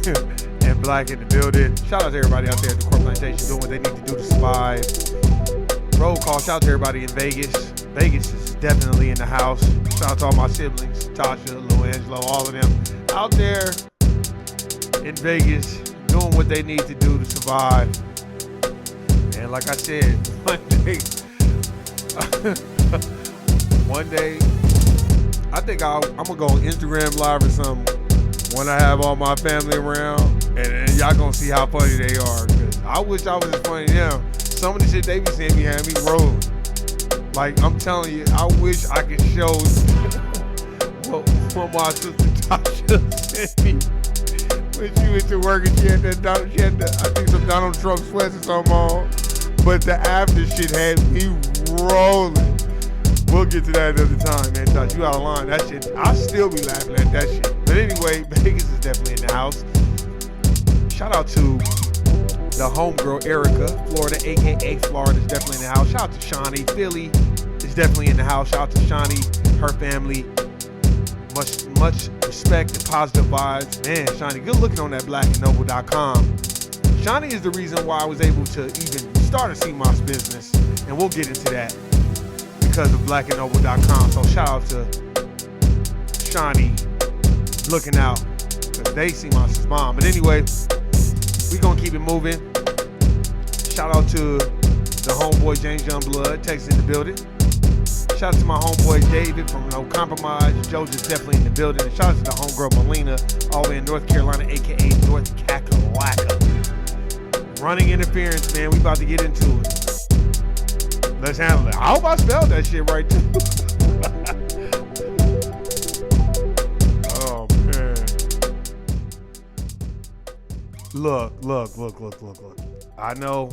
and Black in the building. Shout out to everybody out there at the Core Plantation doing what they need to do to survive. Roll call. Shout out to everybody in Vegas. Vegas is definitely in the house. Shout out to all my siblings, Tasha, Lil Angelo, all of them out there in Vegas doing what they need to do to survive. And like I said, one day, I think I'm gonna go on Instagram Live or something when I have all my family around, and y'all gonna see how funny they are. Cause I wish I was as funny as them. Some of the shit they be seeing me had me rolling. Like I'm telling you, I wish I could show what my sister Tasha sent me when she went to work and she had I think some Donald Trump sweats or something on. But the after shit had me rolling. We'll get to that another time, man. Tasha, you out of line. That shit, I still be laughing at that shit. But anyway, Vegas is definitely in the house. Shout out to the homegirl Erica, Florida, aka Florida, is definitely in the house. Shout out to Shawnee, Philly is definitely in the house. Shout out to Shawnee, her family. Much respect and positive vibes. Man, Shawnee, good looking on that blackandnoble.com. Shawnee is the reason why I was able to even start a CMOS business, and we'll get into that because of blackandnoble.com. So shout out to Shawnee looking out, because they CMOS's mom. But anyway, we gonna keep it moving. Shout out to the homeboy James Youngblood, Texas in the building. Shout out to my homeboy David from No Compromise. Joe's definitely in the building. And shout out to the homegirl Melina, all the way in North Carolina, aka North Kakalaka. Running interference, man. We about to get into it. Let's handle it. I hope I spelled that shit right too. Oh man. Look. I know.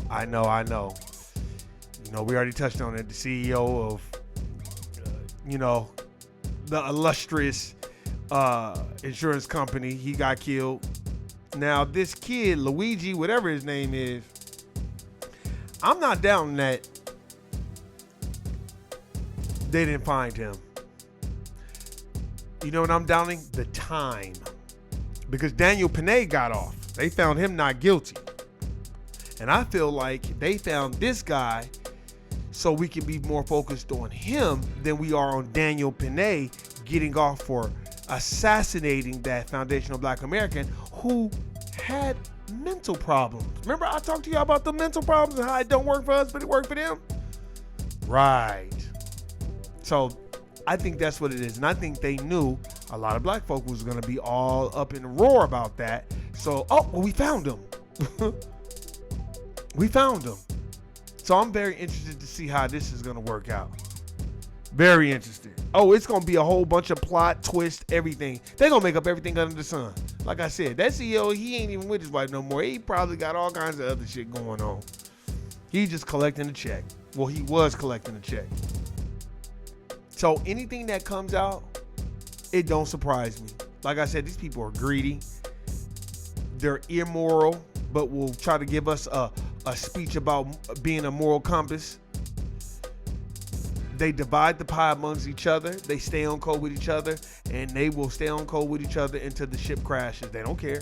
You know, we already touched on it. The CEO of, the illustrious insurance company, he got killed. Now, this kid, Luigi, whatever his name is, I'm not doubting that they didn't find him. You know what I'm doubting? The time. Because Daniel Panay got off. They found him not guilty. And I feel like they found this guy so we can be more focused on him than we are on Daniel Panay getting off for assassinating that foundational Black American who had mental problems. Remember I talked to you about the mental problems and how it don't work for us, but it worked for them? Right. So I think that's what it is. And I think they knew a lot of Black folk was going to be all up in the roar about that. So, we found him. We found him. So I'm very interested to see how this is going to work out. Very interested. It's going to be a whole bunch of plot, twist, everything. They're going to make up everything under the sun. Like I said, that CEO, he ain't even with his wife no more. He probably got all kinds of other shit going on. He just collecting a check. Well, he was collecting a check. So anything that comes out, it don't surprise me. Like I said, these people are greedy. They're immoral, but will try to give us a speech about being a moral compass. They divide the pie amongst each other. They stay on code with each other, and they will stay on code with each other until the ship crashes. They don't care.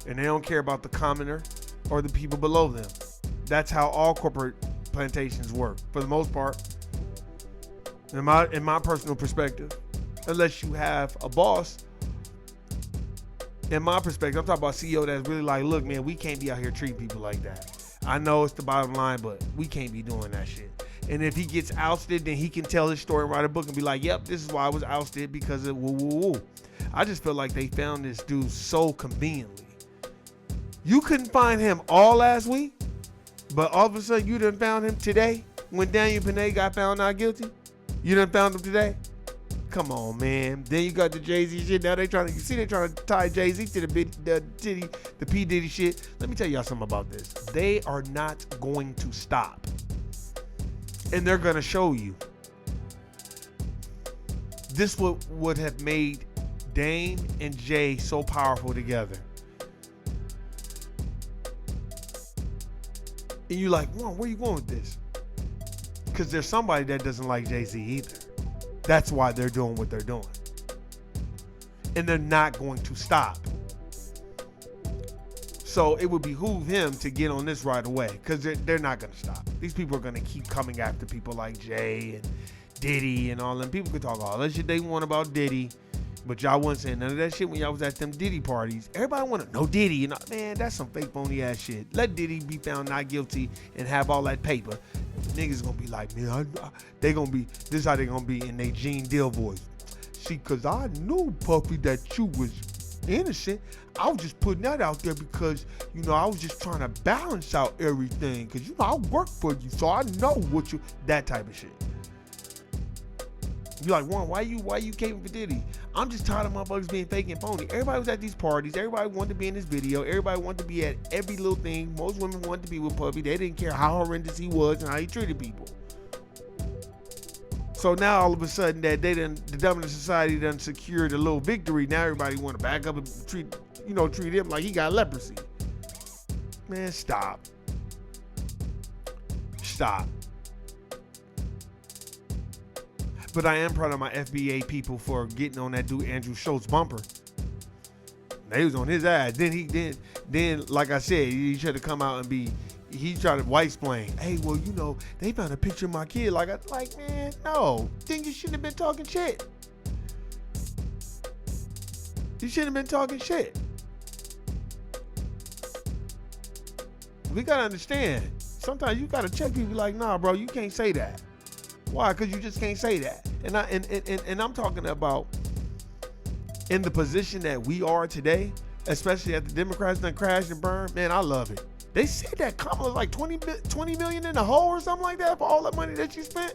And they don't care about the commoner or the people below them. That's how all corporate plantations work, for the most part. In my personal perspective, unless you have a boss. In my perspective, I'm talking about CEO that's really like, look, man, we can't be out here treating people like that. I know it's the bottom line, but we can't be doing that shit. And if he gets ousted, then he can tell his story and write a book and be like, yep, this is why I was ousted, because of woo, woo, woo. I just feel like they found this dude so conveniently. You couldn't find him all last week, but all of a sudden you done found him today when Daniel Panay got found not guilty. You done found him today? Come on, man. Then you got the Jay-Z shit. Now they trying to tie Jay-Z to the P. Diddy shit. Let me tell y'all something about this. They are not going to stop. And they're going to show you. This would have made Dame and Jay so powerful together. And you're like, where you going with this? Because there's somebody that doesn't like Jay-Z either. That's why they're doing what they're doing. And they're not going to stop. So it would behoove him to get on this right away, because they're not going to stop. These people are going to keep coming after people like Jay and Diddy and all them. People could talk all that shit they want about Diddy, but y'all wasn't saying none of that shit when y'all was at them Diddy parties. Everybody want to know Diddy. You know, man, that's some fake phony ass shit. Let Diddy be found not guilty and have all that paper. Niggas gonna be like, man, they gonna be, this how they gonna be in they Gene Deal voice. See, cause I knew, Puffy, that you was innocent. I was just putting that out there because, you know, I was just trying to balance out everything. Cause, you know, I work for you, so I know what you, that type of shit. You like, Warren, why you caping for Diddy? I'm just tired of motherfuckers being fake and phony. Everybody was at these parties. Everybody wanted to be in this video. Everybody wanted to be at every little thing. Most women wanted to be with Puffy. They didn't care how horrendous he was and how he treated people. So now all of a sudden that the dominant society done secured a little victory. Now everybody want to back up and treat him like he got leprosy. Man, stop. But I am proud of my FBA people for getting on that dude Andrew Schultz bumper. They was on his ass. Then like I said, he should have come out and he tried to white explain. Hey, well, you know, they found a picture of my kid. Like, man, no. Then you shouldn't have been talking shit. You shouldn't have been talking shit. We gotta understand. Sometimes you gotta check people like, nah, bro, you can't say that. Why? Because you just can't say that. And I'm talking about in the position that we are today, especially at the Democrats done crashed and burned. Man, I love it. They said that Kamala's like 20 million in the hole or something like that for all that money that she spent.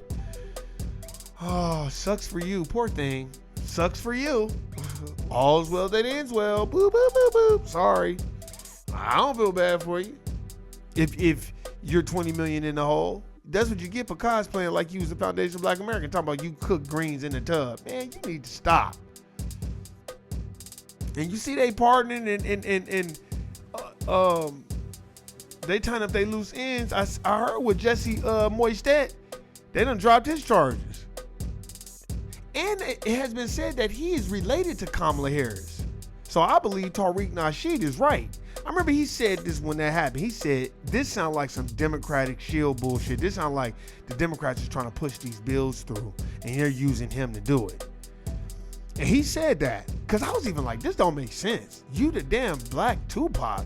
Oh, sucks for you. Poor thing. Sucks for you. All's well that ends well. Boop, boop, boop, boop. Sorry. I don't feel bad for you. If you're 20 million in the hole. That's what you get for cosplaying like you was the Foundation of Black America. Talking about you cook greens in the tub. Man, you need to stop. And you see they pardoning and they tying up their loose ends. I heard with Jesse Moistet, they done dropped his charges. And it has been said that he is related to Kamala Harris. So I believe Tariq Nasheed is right. I remember he said this when that happened. He said, this sounds like some Democratic shield bullshit. This sounds like the Democrats are trying to push these bills through and they're using him to do it. And he said that because I was even like, this don't make sense. You the damn Black Tupac.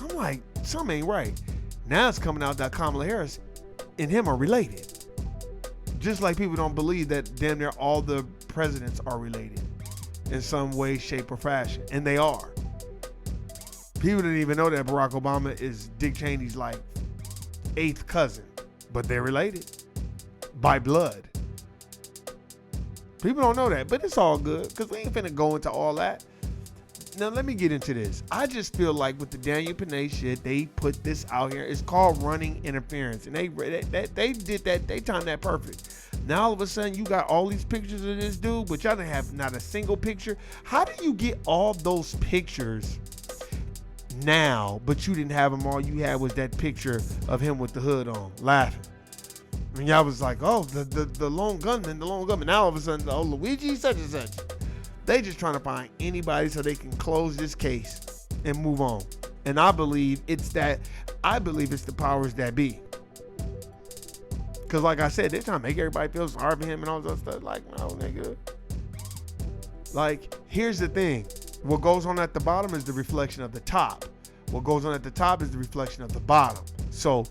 I'm like, something ain't right. Now it's coming out that Kamala Harris and him are related. Just like people don't believe that damn near all the presidents are related in some way, shape, or fashion. And they are. People didn't even know that Barack Obama is Dick Cheney's like 8th cousin, but they're related by blood. People don't know that, but it's all good because we ain't finna go into all that. Now let me get into this. I just feel like with the Daniel Panay shit, they put this out here. It's called running interference, and they did that. They timed that perfect. Now all of a sudden you got all these pictures of this dude, but y'all didn't have not a single picture. How do you get all those pictures now, but you didn't have them? All you had was that picture of him with the hood on, laughing. And y'all was like, oh, the lone gunman. Now all of a sudden, oh, Luigi, such and such. They just trying to find anybody so they can close this case and move on. And I believe it's the powers that be. Because like I said, they're trying to make everybody feel sorry for him and all that stuff. Like, no, nigga. Like, here's the thing. What goes on at the bottom is the reflection of the top. What goes on at the top is the reflection of the bottom. So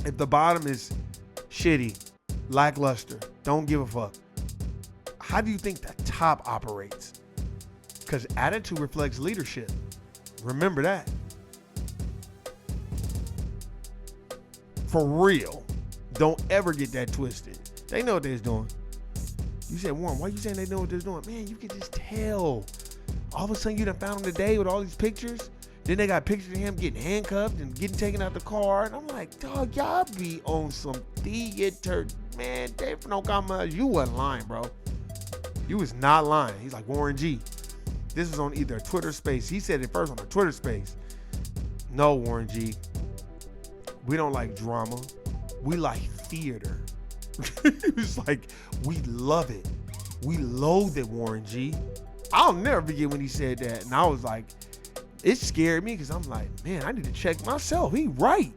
if the bottom is shitty, lackluster, don't give a fuck, how do you think the top operates? Because attitude reflects leadership. Remember that. For real. Don't ever get that twisted. They know what they're doing. You said, Warren, why you saying they know what they're doing? Man, you can just tell. All of a sudden you done found him today with all these pictures. Then they got pictures of him getting handcuffed and getting taken out the car. And I'm like, dog, y'all be on some theater. Man, Dave, no comment. You wasn't lying, bro. You was not lying. He's like, Warren G. This was on either Twitter Space. He said it first on the Twitter Space. No, Warren G. We don't like drama. We like theater. He was like, we love it. We loathe it, Warren G. I'll never forget when he said that. And I was like, it scared me because I'm like, man, I need to check myself. He right.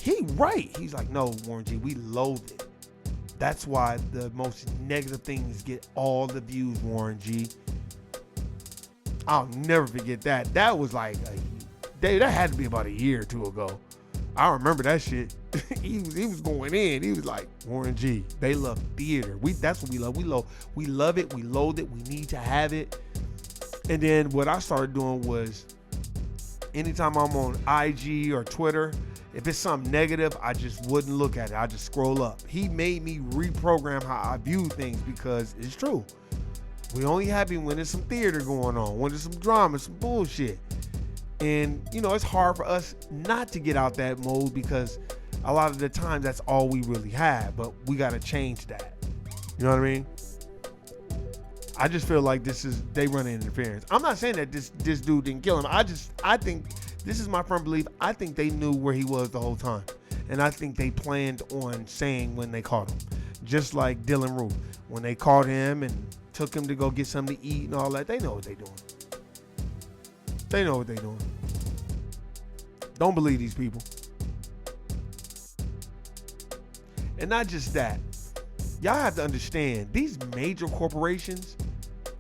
He's like, no, Warren G, we loathe it. That's why the most negative things get all the views, Warren G. I'll never forget that. That was like, that had to be about a year or two ago. I remember that shit. he was going in. He was like, Warren G, they love theater. That's what we love. We love it. We loathe it. We need to have it. And then what I started doing was, anytime I'm on IG or Twitter, if it's something negative, I just wouldn't look at it. I just scroll up. He made me reprogram how I view things because it's true. We only happy when there's some theater going on, when there's some drama, some bullshit. And, it's hard for us not to get out that mode because a lot of the time that's all we really have, but we got to change that. You know what I mean? I just feel like they run interference. I'm not saying that this dude didn't kill him. I think this is my firm belief. I think they knew where he was the whole time. And I think they planned on saying when they caught him. Just like Dylan Roof. When they caught him and took him to go get something to eat and all that, they know what they're doing. They know what they're doing. Don't believe these people. And not just that. Y'all have to understand, these major corporations,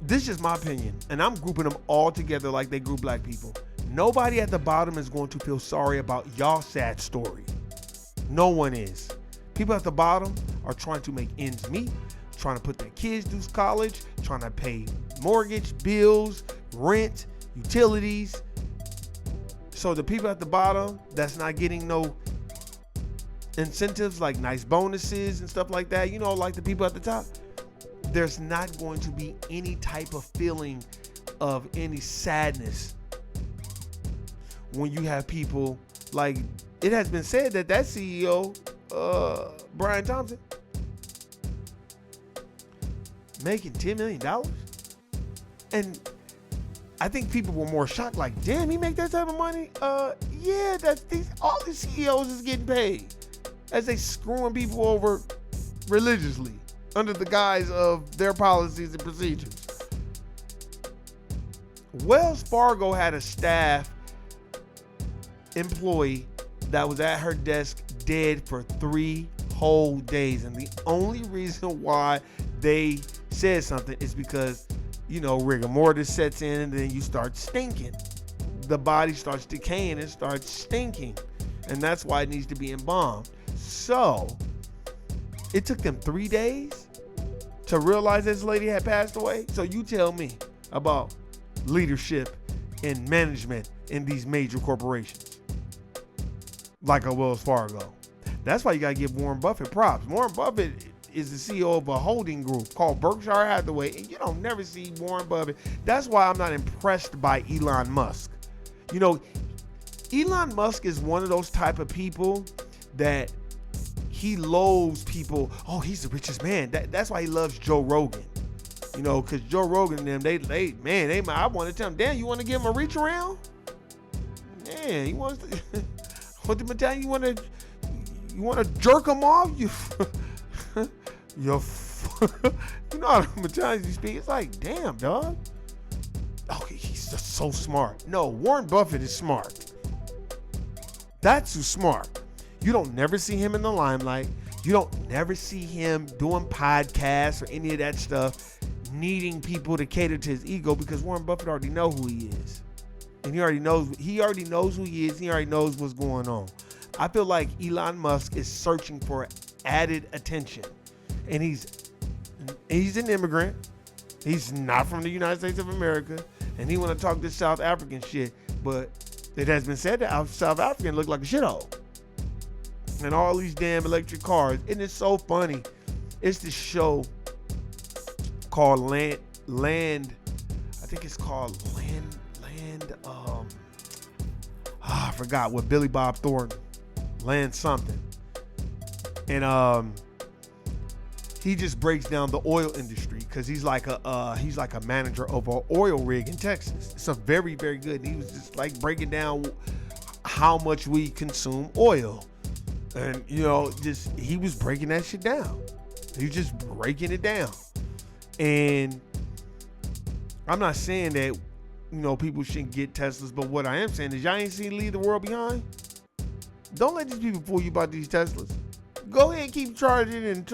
this is my opinion, and I'm grouping them all together like they group black people. Nobody at the bottom is going to feel sorry about y'all sad story. No one is. People at the bottom are trying to make ends meet, trying to put their kids through college, trying to pay mortgage, bills, rent, utilities. So the people at the bottom that's not getting no incentives like nice bonuses and stuff like that, like the people at the top, there's not going to be any type of feeling of any sadness when you have people like, it has been said that CEO, Brian Thompson, making $10 million. And I think people were more shocked, like, damn, he make that type of money? Yeah, all the CEOs is getting paid as they screwing people over religiously under the guise of their policies and procedures. Wells Fargo had a staff employee that was at her desk dead for 3 whole days. And the only reason why they said something is because, rigor mortis sets in and then you start stinking. The body starts decaying and starts stinking. And that's why it needs to be embalmed. So it took them 3 days to realize this lady had passed away. So you tell me about leadership and management in these major corporations like a Wells Fargo. That's why you gotta give Warren Buffett props. Warren Buffett is the CEO of a holding group called Berkshire Hathaway, and you don't never see Warren Buffett. That's why I'm not impressed by Elon Musk. Elon Musk is one of those type of people that he loathes people. Oh, he's the richest man. That's why he loves Joe Rogan. Because Joe Rogan and them, I want to tell him, damn, you want to give him a reach around? Man, he wants to. What the Italian? You want to jerk him off? You know how the Italians speak? It's like, damn, dog. Oh, he's just so smart. No, Warren Buffett is smart. That's who's smart. You don't never see him in the limelight. You don't never see him doing podcasts or any of that stuff, needing people to cater to his ego, because Warren Buffett already know who he is. And he already knows who he is. He already knows what's going on. I feel like Elon Musk is searching for added attention. And he's an immigrant. He's not from the United States of America. And he want to talk this South African shit. But it has been said that South African look like a shithole. And all these damn electric cars. And it's so funny. It's this show called Land. I think it's called Land. I forgot what Billy Bob Thornton. Land something. And he just breaks down the oil industry because he's like a manager of an oil rig in Texas. It's a very, very good. And he was just like breaking down how much we consume oil. And he was breaking that shit down. He was just breaking it down. And I'm not saying that people shouldn't get Teslas, but what I am saying is y'all ain't seen Leave the World Behind. Don't let these people fool you about these Teslas. Go ahead and keep charging and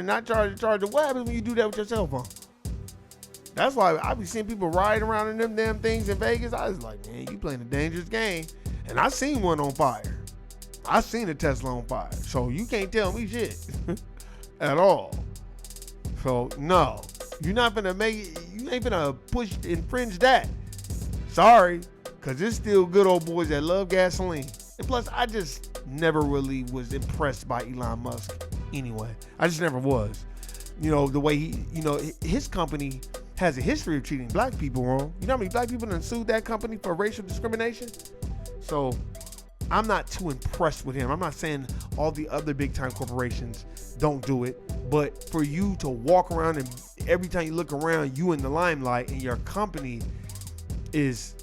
not charging. What happens when you do that with your cell phone? That's why I be seeing people riding around in them damn things in Vegas. I was like, man, you playing a dangerous game. And I seen one on fire. I seen a Tesla on fire. So you can't tell me shit at all. So no, you're not gonna you ain't gonna infringe that. Sorry, cause it's still good old boys that love gasoline. And plus, I just never really was impressed by Elon Musk anyway. I just never was. The way his company has a history of treating black people wrong. You know how many black people done sued that company for racial discrimination? So I'm not too impressed with him. I'm not saying all the other big time corporations don't do it, but for you to walk around and every time you look around, you in the limelight and your company is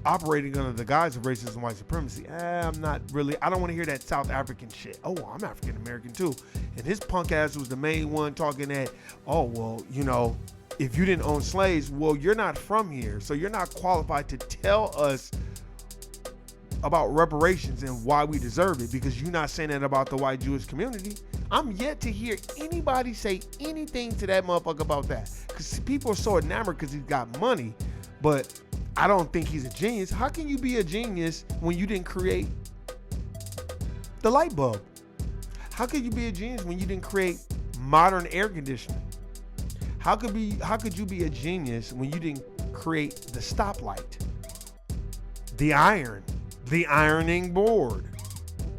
operating under the guise of racism and white supremacy. I'm not really, I don't want to hear that South African shit. Oh, I'm African American too. And his punk ass was the main one talking that, oh, well, if you didn't own slaves, well, you're not from here. So you're not qualified to tell us about reparations and why we deserve it, because you're not saying that about the white Jewish community. I'm yet to hear anybody say anything to that motherfucker about that. Because people are so enamored because he's got money, but I don't think he's a genius. How can you be a genius when you didn't create the light bulb? How could you be a genius when you didn't create modern air conditioning? How could you be a genius when you didn't create the stoplight, the ironing board?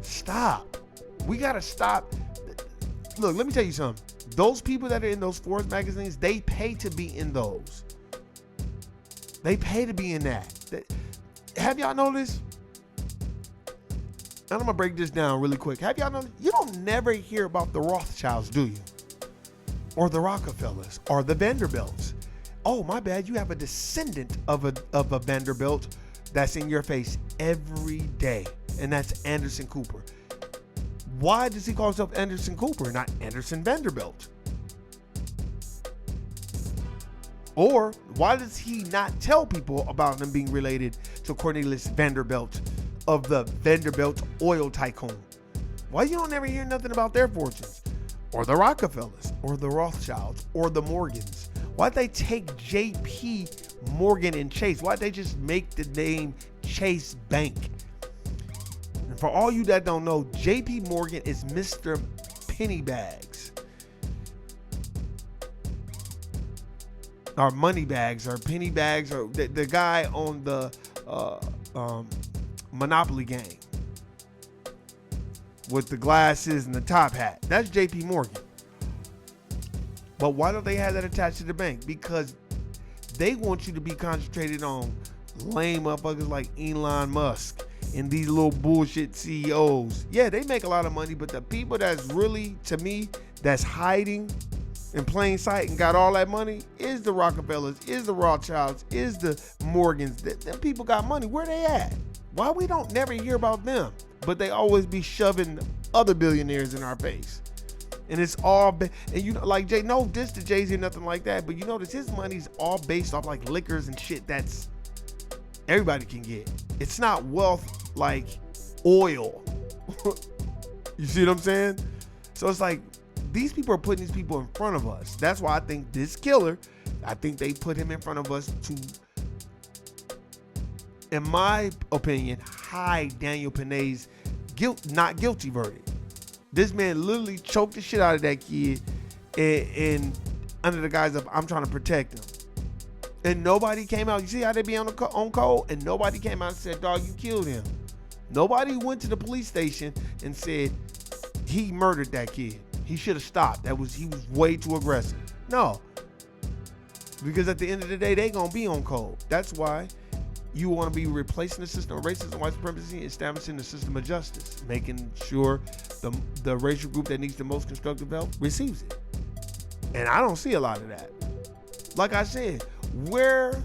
Stop. We gotta stop. Look, let me tell you something. Those people that are in those Forbes magazines, they pay to be in those. They pay to be in that. Have y'all noticed? And I'm gonna break this down really quick. Have y'all noticed? You don't never hear about the Rothschilds, do you? Or the Rockefellers, or the Vanderbilts. Oh, my bad. You have a descendant of a Vanderbilt that's in your face every day, and that's Anderson Cooper. Why does he call himself Anderson Cooper, not Anderson Vanderbilt? Or why does he not tell people about him being related to Cornelius Vanderbilt of the Vanderbilt oil tycoon? Why you don't ever hear nothing about their fortunes? Or the Rockefellers, or the Rothschilds, or the Morgans? Why'd they take J.P. Morgan and Chase? Why'd they just make the name Chase Bank? And for all you that don't know, J.P. Morgan is Mr. Pennybags. Or Moneybags, or Pennybags, or the guy on the Monopoly game with the glasses and the top hat. That's JP Morgan. But why don't they have that attached to the bank? Because they want you to be concentrated on lame motherfuckers like Elon Musk and these little bullshit CEOs. Yeah, they make a lot of money, but the people that's really, to me, that's hiding in plain sight and got all that money is the Rockefellers, is the Rothschilds, is the Morgans. Them people got money. Where they at? Why we don't never hear about them? But they always be shoving other billionaires in our face. And it's all, and like Jay, no diss to Jay-Z or nothing like that, but you notice his money's all based off like liquors and shit that's everybody can get. It's not wealth like oil. You see what I'm saying? So it's like, these people are putting these people in front of us. That's why I think this killer, I think they put him in front of us to, in my opinion, hide Daniel Panay's not guilty verdict. This man literally choked the shit out of that kid and under the guise of, I'm trying to protect him. And nobody came out. You see how they be on code? And nobody came out and said, dog, you killed him. Nobody went to the police station and said, he murdered that kid. He should have stopped. He was way too aggressive. No. Because at the end of the day, they gonna be on code. That's why you want to be replacing the system of racism, white supremacy, establishing the system of justice, making sure the racial group that needs the most constructive help receives it. And I don't see a lot of that. Like I said, where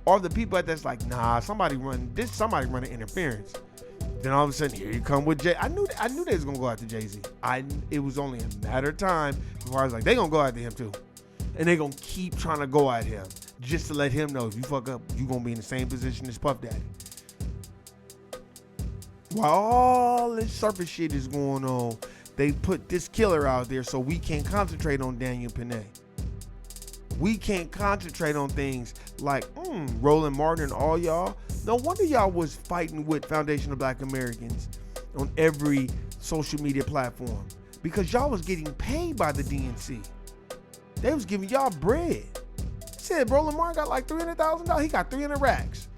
are the people that's like, nah, somebody running interference? Then all of a sudden, here you come with Jay. I knew they was gonna go after Jay-Z. It was only a matter of time before I was like, they gonna go after him too, and they gonna keep trying to go at him. just to let him know if you fuck up, you gonna be in the same position as Puff Daddy. While all this surface shit is going on, they put this killer out there so we can't concentrate on Daniel Panay. We can't concentrate on things like Roland Martin and all y'all. No wonder y'all was fighting with Foundation of Black Americans on every social media platform, because y'all was getting paid by the DNC. They was giving y'all bread. Said Roland Martin got like $300,000. He got 300 racks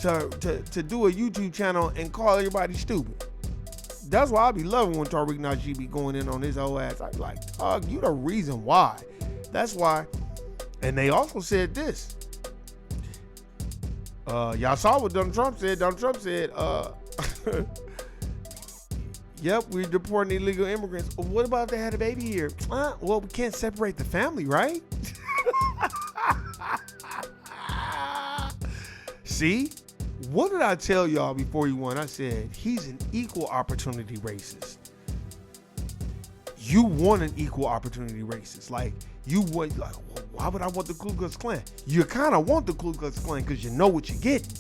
to do a YouTube channel and call everybody stupid. That's why I be loving when Tariq Nasheed be going in on his whole ass. I be like, dog, you the reason why. That's why. And they also said this. Y'all saw what Donald Trump said. Donald Trump said, yep, we're deporting illegal immigrants. What about if they had a baby here? Well, we can't separate the family, right? See? What did I tell y'all before you won? I said, he's an equal opportunity racist. You want an equal opportunity racist. Like, you would, like, well, why would I want the Ku Klux Klan? You kind of want the Ku Klux Klan because you know what you're getting.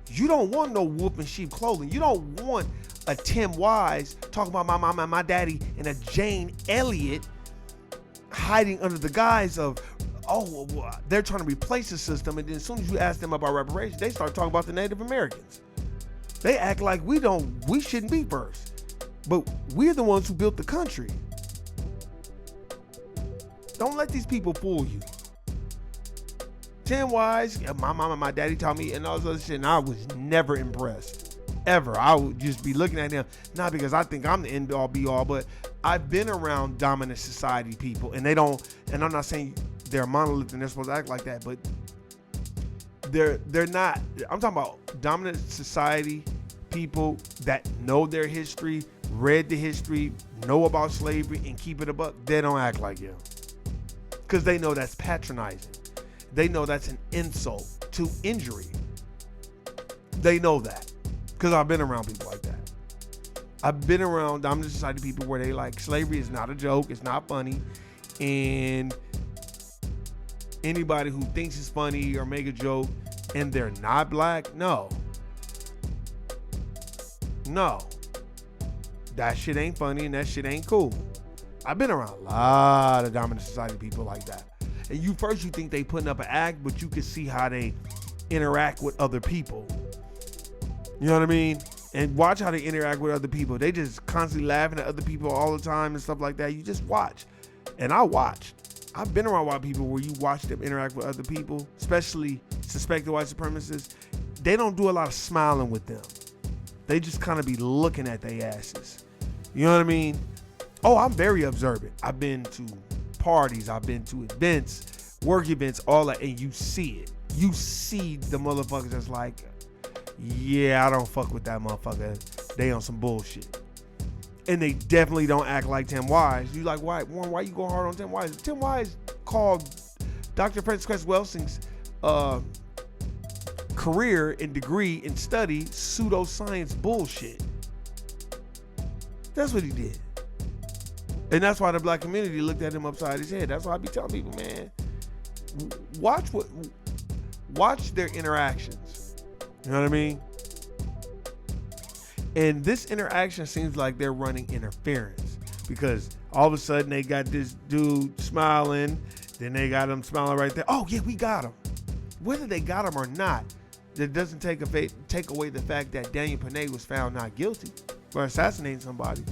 You don't want no wolf in sheep clothing. You don't want a Tim Wise talking about my mama and my daddy and a Jane Elliott hiding under the guise of, oh, well, they're trying to replace the system. And then as soon as you ask them about reparations, they start talking about the Native Americans. They act like we shouldn't be first. But we're the ones who built the country. Don't let these people fool you. Tim Wise, my mama and my daddy taught me and all this other shit, and I was never impressed. Ever. I would just be looking at them, not because I think I'm the end all be all, but I've been around dominant society people, and they don't, and I'm not saying they're a monolith and they're supposed to act like that, but they're not. I'm talking about dominant society people that know their history, read the history, know about slavery, and keep it a buck. They don't act like you, because they know that's patronizing. They know that's an insult to injury. They know that, because I've been around people like that. I've been around dominant society people where they like slavery is not a joke, it's not funny, and anybody who thinks it's funny or make a joke and they're not black, no, that shit ain't funny and that shit ain't cool. I've been around a lot of dominant society people like that. And you think they putting up an act, but you can see how they interact with other people. You know what I mean? And watch how they interact with other people. They just constantly laughing at other people all the time and stuff like that. You just watch. And I watched. I've been around white people where you watch them interact with other people, especially suspected white supremacists. They don't do a lot of smiling with them. They just kind of be looking at their asses. You know what I mean? Oh, I'm very observant. I've been to parties, I've been to events, work events, all that, and you see it. You see the motherfuckers that's like, yeah, I don't fuck with that motherfucker. They on some bullshit. And they definitely don't act like Tim Wise. You like, why, Warren, why you going hard on Tim Wise? Tim Wise called Dr. Francis Cress Welsing's career and degree and study pseudoscience bullshit. That's what he did. And that's why the black community looked at him upside his head. That's why I be telling people, man, watch their interactions. You know what I mean? And this interaction seems like they're running interference, because all of a sudden they got this dude smiling, then they got him smiling right there. Oh yeah, we got him. Whether they got him or not, that doesn't take away the fact that Daniel Panay was found not guilty for assassinating somebody.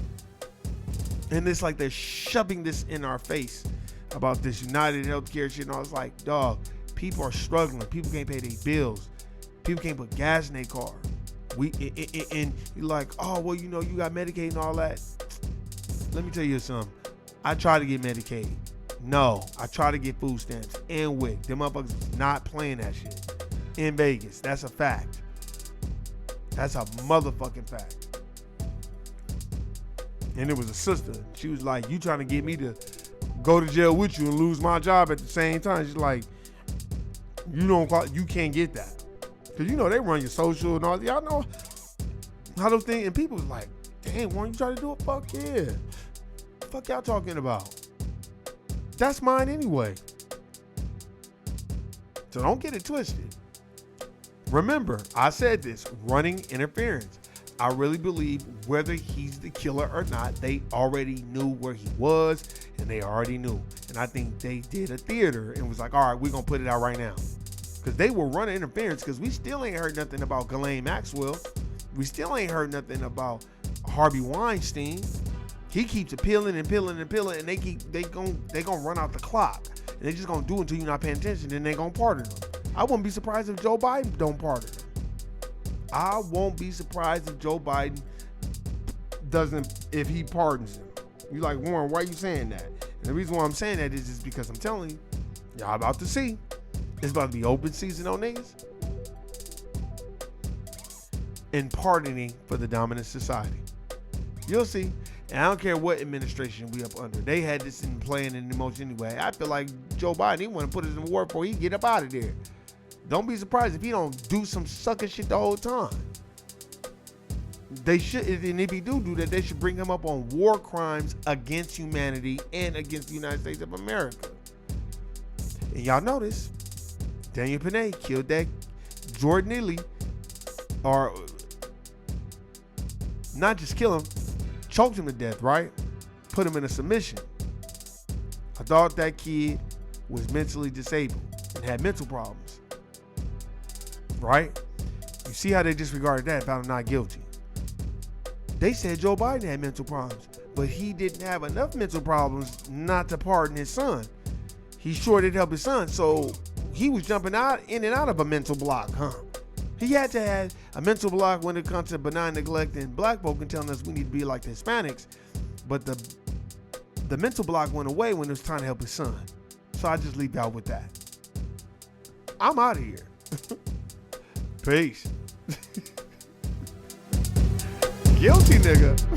And it's like they're shoving this in our face about this United Healthcare shit. And I was like, dog, people are struggling. People can't pay their bills. People can't put gas in their car. And you're like, oh, well, you know, you got Medicaid and all that. Let me tell you something. I tried to get Medicaid. No, I tried to get food stamps and WIC. Them motherfuckers was not playing that shit in Vegas. That's a fact. That's a motherfucking fact. And it was a sister. She was like, you trying to get me to go to jail with you and lose my job at the same time. She's like, you can't get that. Because you know they run your social and all that. Y'all know how those things, and people was like, damn, why you trying to do it? Fuck yeah. Fuck y'all talking about? That's mine anyway. So don't get it twisted. Remember, I said this, running interference. I really believe whether he's the killer or not, they already knew where he was, and they already knew. And I think they did a theater and was like, all right, we're going to put it out right now. Because they were running interference, because we still ain't heard nothing about Ghislaine Maxwell. We still ain't heard nothing about Harvey Weinstein. He keeps appealing and appealing and appealing, and they gonna run out the clock. And they just gonna do it until you're not paying attention, then they gonna pardon him. I wouldn't be surprised if Joe Biden don't pardon him. I won't be surprised if Joe Biden if he pardons him. You like, Warren, why are you saying that? And the reason why I'm saying that is just because I'm telling you, y'all about to see. It's about to be open season on niggas. And pardoning for the dominant society. You'll see. And I don't care what administration we up under. They had this in playing in the motion anyway. I feel like Joe Biden, he want to put us in war before he get up out of there. Don't be surprised if he don't do some sucker shit the whole time. They should, and if he do that, they should bring him up on war crimes against humanity and against the United States of America. And y'all know this. Daniel Panay killed that Jordan Neely, or not just kill him, choked him to death, right? Put him in a submission. I thought that kid was mentally disabled and had mental problems, right? You see how they disregarded that, found him not guilty. They said Joe Biden had mental problems, but he didn't have enough mental problems not to pardon his son. He sure did help his son, so he was jumping in and out of a mental block, huh? He had to have a mental block when it comes to benign neglect and black folk and telling us we need to be like the Hispanics, but the mental block went away when it was trying to help his son. So I just leave out with that. I'm out of here. Peace. Guilty nigga.